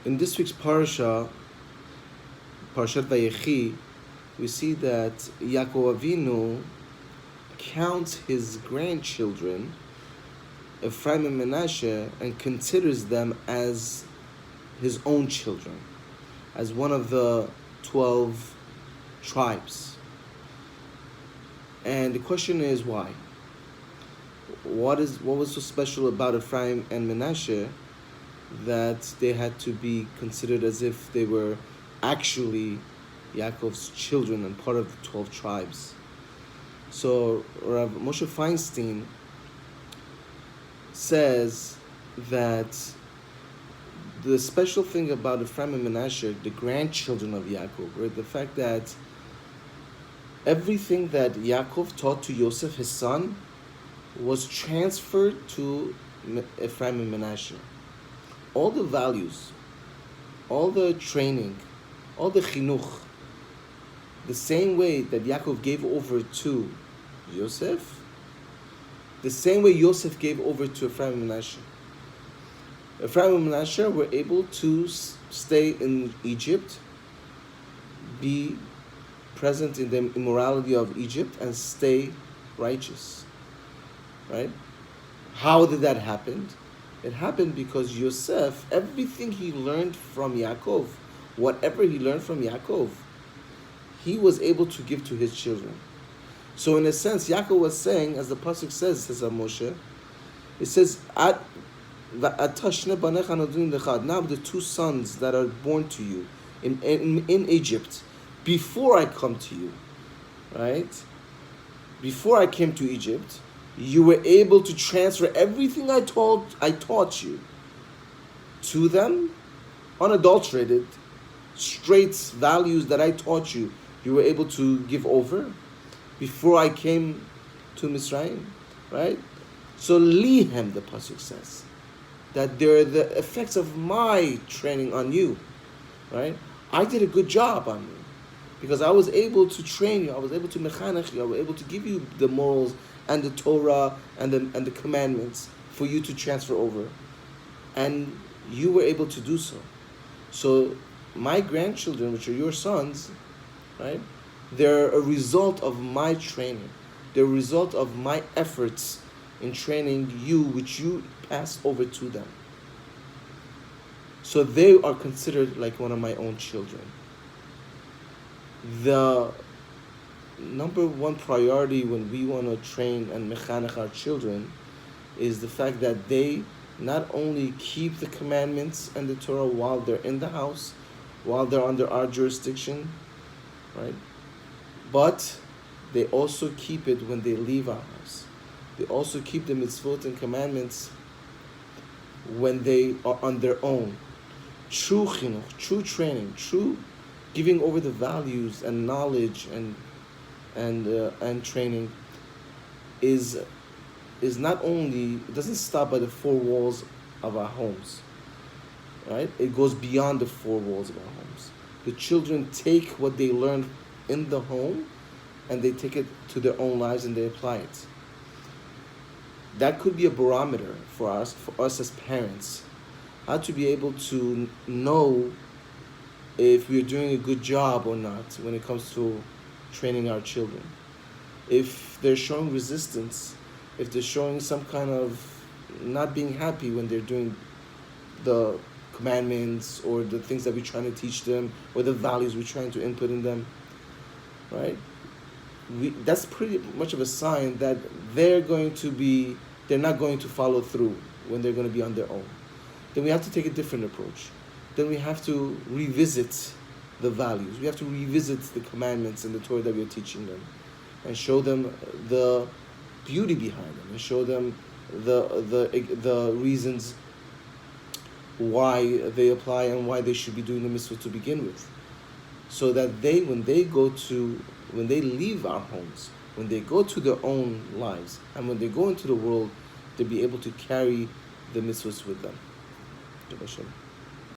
In this week's Parashat Vayechi, we see that Yaakov Avinu counts his grandchildren, Ephraim and Menashe, and considers them as his own children, as one of the 12 tribes. And the question is why? What was so special about Ephraim and Menashe that they had to be considered as if they were actually Yaakov's children and part of the 12 tribes? So Rav Moshe Feinstein says that the special thing about Ephraim and Menashe, the grandchildren of Yaakov, were the fact that everything that Yaakov taught to Yosef, his son, was transferred to Ephraim and Menashe. All the values, all the training, all the chinuch, the same way that Yaakov gave over to Yosef, the same way Yosef gave over to Ephraim and Menashe. Ephraim and Menashe were able to stay in Egypt, be present in the immorality of Egypt, and stay righteous. Right? How did that happen? It happened because Yosef, everything he learned from Yaakov, whatever he learned from Yaakov, he was able to give to his children. So in a sense, Yaakov was saying, as the pasuk says Moshe, it says, now the two sons that are born to you in Egypt, before I come to you, right? Before I came to Egypt, you were able to transfer everything I taught you to them, unadulterated, straight values that I taught you. You were able to give over before I came to Mitzrayim, right? So lihem, the pasuk says, that they're the effects of my training on you, right? I did a good job on you because I was able to train you. I was able to mechanech you. I was able to give you the morals and the Torah and the commandments for you to transfer over, and you were able to do so. So my grandchildren, which are your sons, right? They're a result of my training. They're a result of my efforts in training you, which you passed over to them. So they are considered like one of my own children. The number one priority when we want to train and mechanech our children is the fact that they not only keep the commandments and the Torah while they're in the house, while they're under our jurisdiction, right? But they also keep it when they leave our house. They also keep the mitzvot and commandments when they are on their own. True chinuch, true training, true giving over the values and knowledge and training is not only, it doesn't stop by the four walls of our homes, right? It goes beyond the four walls of our homes. The children take what they learn in the home and they take it to their own lives and they apply it. That could be a barometer for us as parents, how to be able to know if we're doing a good job or not when it comes to training our children. If they're showing resistance, if they're showing some kind of not being happy when they're doing the commandments or the things that we're trying to teach them or the values we're trying to input in them, right? That's pretty much of a sign that they're not going to follow through when they're going to be on their own. Then we have to take a different approach. Then we have to revisit the values. We have to revisit the commandments and the Torah that we're teaching them and show them the beauty behind them and show them the reasons why they apply and why they should be doing the mitzvah to begin with. So that when they leave our homes, when they go to their own lives, and when they go into the world, they'll be able to carry the mitzvahs with them.